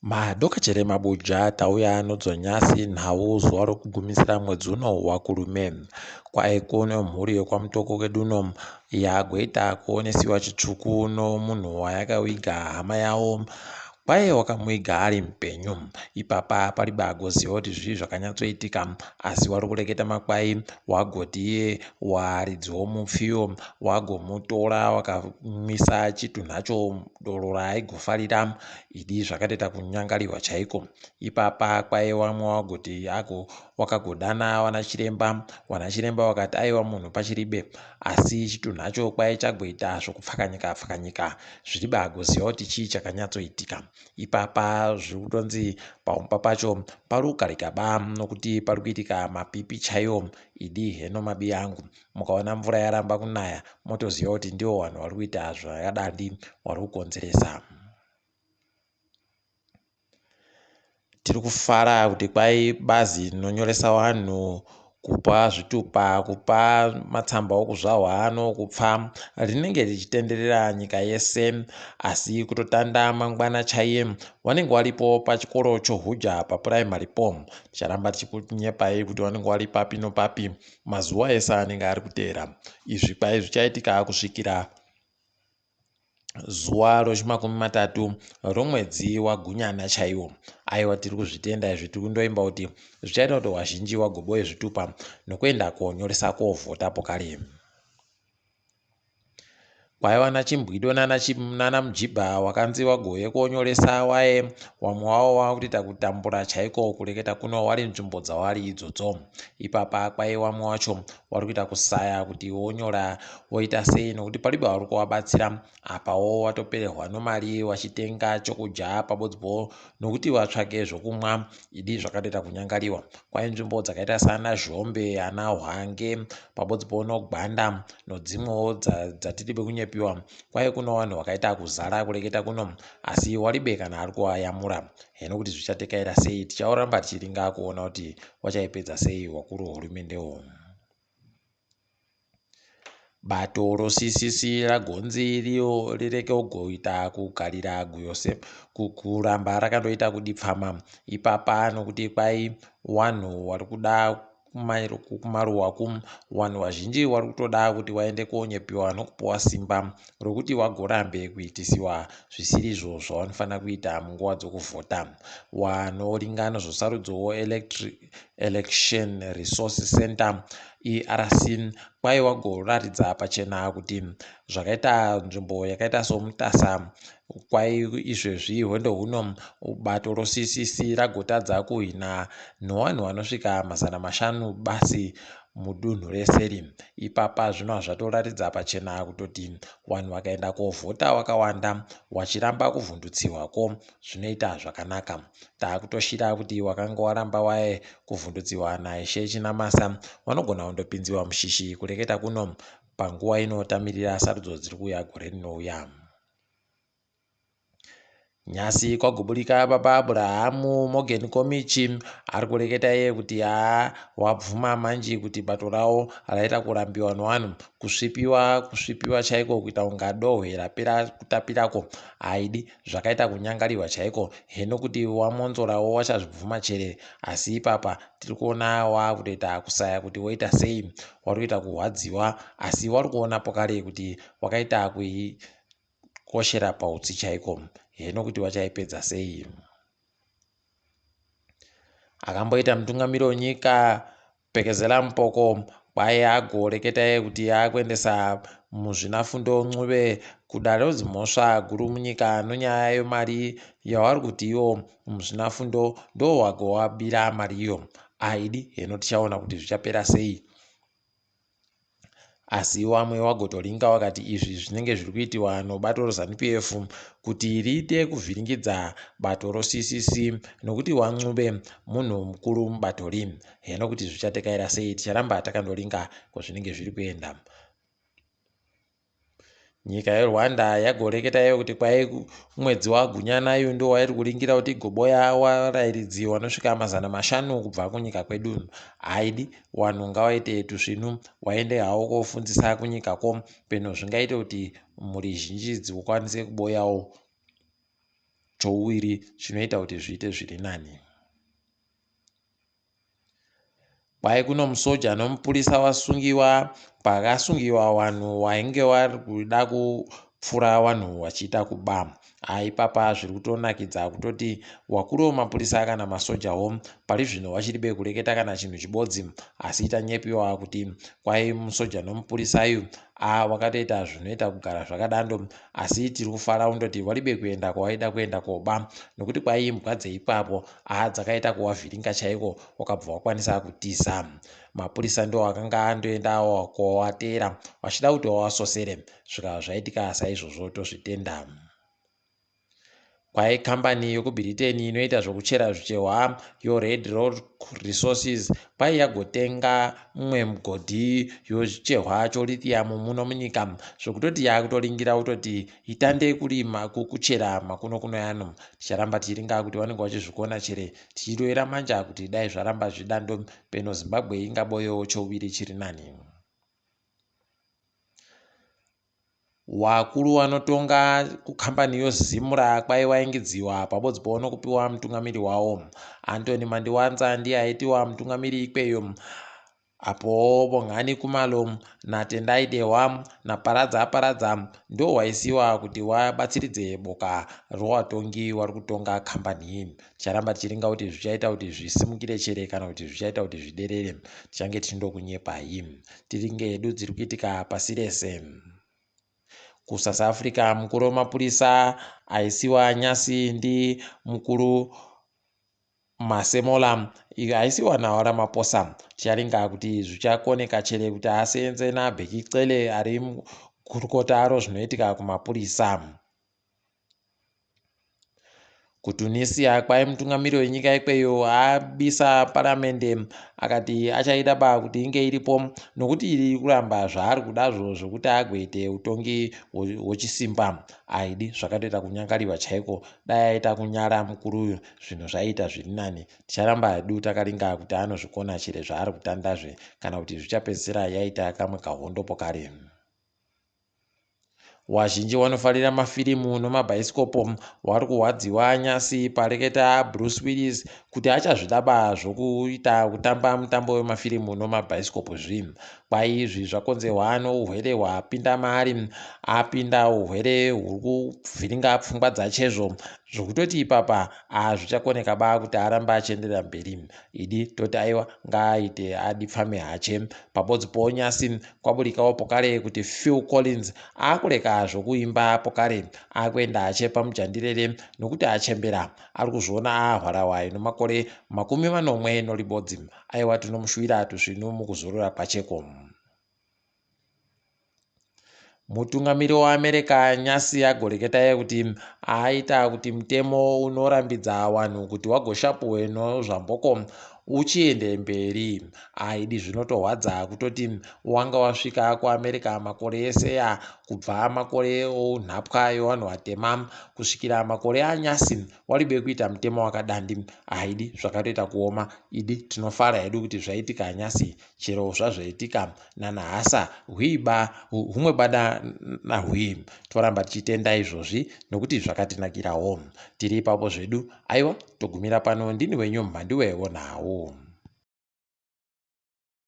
muChiBuja tauya dzanyasi Nhau zuva rokugumisira mwedzi uno waKurume. Kwaiko nemhuri yekwamutoko kwedu uno yagoita kuonesiwa chitsvuku nomunhu wayakaviga hama yavo. Kwai wakamuiga ari mupenyu. Ipapa paribe agoziva kuti zvii zvakanyatsoitika, asi wari kureketa makwai wagoti iye waaridzi womupfiyo wagomutora wakamwisa chitunhacho doro raaigofarira. Idi zvakatoita kunyangariwa chaiko. Ipapa kwai wamwe wagoti wakagodana wanachiremba wakati aiwa munhu pachiribe, asi chitunhacho kwai chagoita zvokupfakanyika pfakanyika zviribe agoziva kuti chii chakanyatsoitika. Ipapa zviri kutonzi paumba pacho pari kukarika nokuti pari kuitika mapipi chaiwo. Idi heno mabi angu, mukaona mvura yaramba kunaya motoziva kuti ndiwo vanhu vari kuita zvakadai vari kukonzeresa. Tiri kufara kuti kwai bazi rinonyoresa vanhu kupa zvitupa, kupa matsamba okuzvahwa nokupfa rinenge richitenderera nyika yese, asi kutotanda mangwana chaiye vanenge varipo pachikoro chohuja papuraimari po. Ticharamba tichikunyepai kuti vanenge vari papi nopapi mazuva ese anenge ari kuteera. Izvi kwai zvichaitika kusvikira zuva ro30 romwedzi waGunyana chaiwo. Aiwa, tiri kuzvitenda izvi, tiri kundoimba kuti zvichaita kuti wazhinji wagoboye zvitupa nokuenda konyoresa kovhota pokare. Kwaiva nachimbwido naMujibha wakanzi wagoye konyoresa waye wamwe wavo wakutoita kutambura chaiko kureketa kuno wari nzvimbo dzawari idzodzo. Ipapa kwai wamwe wacho wari kuita kusaya kuti wonyora woita sei, nokuti paribe vari kuvabatsira. Apawo watoperehwa nomari wachitenga chokudya pabodzbo nokuti watsvake zvokumwa. Idi zvakatoita kunyangariwa. Kwai nzvimbo dzakaita sana Zhombe, ana Hwange pabodzbo noGwanda nodzimwewo dzatiribe kunyepiwa, kwai kuno vanhu vakaita kuzara kureketa kuno, asi waribe kana ari kuvayamura. Heno kuti zvichatekaira sei, tichauramba tichiringa kuona kuti wachaipedza sei wakuru hwehurumendewo. Bato rosisisi ragonzi rireke kugoita kugarira guyose kuramba rakandoita kudipfama. Ipapa nokuti kwai vanhu vari kuda kumaruwa vanhu vazhinji vari kutoda kuti waende konyepiwa nokupiwa simba rokuti wagorambe kuitisiwa zvisirizvo zvavanofanira kuita munguva dzokuvhota. Vanoringa zvosarudzowo election resource center ERC kwai wagoratidza pachena kuti zvakaita nzvimbo yakaita somutasa kwai izvezvi hwendo huno bato rosisisi ragotadza kuhina nevanhu vanosvika 500 basi mudunhu rese. Ipapa zvino zvatoratidza pachena kutoti vanhu vakaenda kovhota wakawanda wachiramba kuvhundutsiwako zvinoita zvakanaka. Taakutoshira kuti wakanga waramba waye kuvhundutsiwa naIshe Chinamasa vanogona kundopinziwa mushishi kureketa kuno panguva inotamirira sarudzo dziri kuuya gore rinouya. Nyasi kwagoburika baba Aburahamu Morgen Komichi ari kureketa iye kuti wabvuma manji kuti bato rawo raita kurambiwa nevanhu kusvipiwa chaiko kuita kunga dohwe rapera kutapirako. Haidi zvakaita kunyangariwa chaiko. Heno kuti wamonzorawo wachazvibvuma chere, asi ipapa tiri kuona wakutoita kusaya kuti woita sei, wari kuita kuhwadziwa, asi wari kuona pokare kuti wakaita kuikoshera pautsi chaiko. Heno kuti wachaipedza sei. Akamboita mutungamiri wenyika Pekezela Mupoko kwai agoreketa iye kuti akuendesa muzvinafundo Ncube kudare dzimhosva guru munyika nonyaya yemari yavari kuti iwo muzvinafundo ndo wagowabira mari iyo. Aidi heno tichaona kuti zvichapera sei. Asi wamwe wagotoringa wakati izvi zvinenge zviri kuitiwa nobato roZANU-PF kuti riite kuvhiringidza bato rosisisi nokuti waNcube munhu mukuru mubato ri. Heno kuti zvichatekaira sei, ticharamba takandoringa kwazvinenge zviri kuenda. Nyika yeRwanda yagoreketa iye kuti kwai mwedzi waGunyana iyu ndo wairi kuringira kuti goboya warayiridzi vanosvika 500 kubva kunyika kwedu. Haidi vanhu ngavaite tusvinu waende hawo kofundzisa kunyikako peno zvingaite kuti mhuri zhinji dzikwanise kuboyawo. chouviri chinoita kuti zviite zviri nani. Kwai kuno musoja nomupurisa wasungiwa pakasungiwa vanhu vainge vari kuda kupfura vanhu vachiita kuba. Aipapa zviri kutonakidza kutoti wakuru wemapurisa kana masojawo pari zvino vachiribe kureketa kana chinhu chibodzi, asi tanyepiwa kuti kwai musoja nomupurisa uyu wakatoita zvinoita kugara zvakadando, asi tiri kufara kundoti waribe kuenda kwawaida kuenda koba, nokuti kwai imbwa dzeipapo dzakaita kuvavhiringa chaiko wakabva wakwanisa kutiza. Mapurisa ndo akanga andoenda kovatera vachida kuti wavasosere, zvikava zvaitika saizvozvo tozvitenda. Kwai kambani yokubhuriteni inoita zvokuchera zvichehwa yoRed Road Resources kwai yagotenga mumwe mugodhi yochehwa chorithium muno munyika, zvokutoti yakutoringira kutoti itande kurima kuchera makuno kuno yano. Ticharamba tichiringa kuti vanenge vachizvikona chere, tichirovera manja kuti dai zvaramba zvidando peno Zimbabwe ingaboyewo chouviri chiri nani. Wakuru wanotonga kukambani yozimura kwai waingidziwa pabodzi pauno kupiwa mutungamiri wawo. Antony Mandiwanza ndiye aitiwa mutungamiri ikweyo, apo Bongani Kumalo naTendai Dehwa naParadza ndo waisiwa kuti wabatsiridze boka rowatongi wari kutonga kambani iyi. Ticharamba tichiringa kuti zvichaita kuti zvisimukire chere kana kuti zvichaita kuti zviderere, tichange tindokunyepai. Tiringe hedu dziri kuitika pasi rese. KuSouth Africa mukuru wemapurisa aisiwa Nyasi ndi mukuru Masemola aisiwa nawo Ramaphosa. Ticharinga kuti zvichakoneka chere kuti asenze naBheki Cele ari kurukota aro zvinoitika kumapurisa. KuTunisia kwai mutungamiri wenyika ikweyo abisa paramende akati achaida kuti inge iripo, nokuti iri kuramba zvaari kudazvo zvokuti agoite utongi hwechisimba. Aidi zvakatoita kunyangariwa chaiko, dai aita kunyara mukuru uyu zvinhu zvaiita zviri nani. Ticharamba hedu takaringa kuti anozvikona chere zvaari kutandazve kana kuti zvichapedzisira yaita kamwe kahondo pokare. Wazhinji wanofarira mafirimu nomabhaisikopo wari kuhwadziwa Nyasi pareketa Bruce Willis kuti achazvidaba zvokuita kutamba mutambo wemafirimu nomabhaisikopo zvinhu. Kwai izvi zvakonzerwa nourwere hwapinda maari, apinda urwere huri kuvhiringa pfungwa dzachezvo, zvokutoti ipapa zvichakoneka ba kuti aramba achienderera mberi. Idi toti aiwa ngaaite adipfame hache. Pabodzi po Nyasi kwaburikawo pokare kuti Phil Collins akureka zvokuimba pokare akuenda achepa mujandirere nokuti achembera ari kuzviona ahwarawai nomakore 40 aiwa tinomushuvira tuzvinu mukuzorora pacheko. Mutungamiri weAmerica Nyasi agoreketa kuti aita kuti mutemo unorambidza vanhu kuti wagoshapuwe nozvamboko uchiende mberi. Aidi zvinotorwadza kutoti wanga wasvika kuAmerica makore ese kubva makore onhapwa yevanhu vatema kusvikira makore aNyasi waribe kuita mutemo wakadandi. Aidi zvakatoita kuoma. Idi tinofara hedu kuti zvaitika Nyasi chero zvazvaitika naNhasa hwiba humwe bada nahwi. Toramba tichitenda izvozvi nokuti zvakatinakirawo. Tiri ipapo zvedu. Aiwa togumira pano. Ndini wenyu Mhanduwe WeNhau.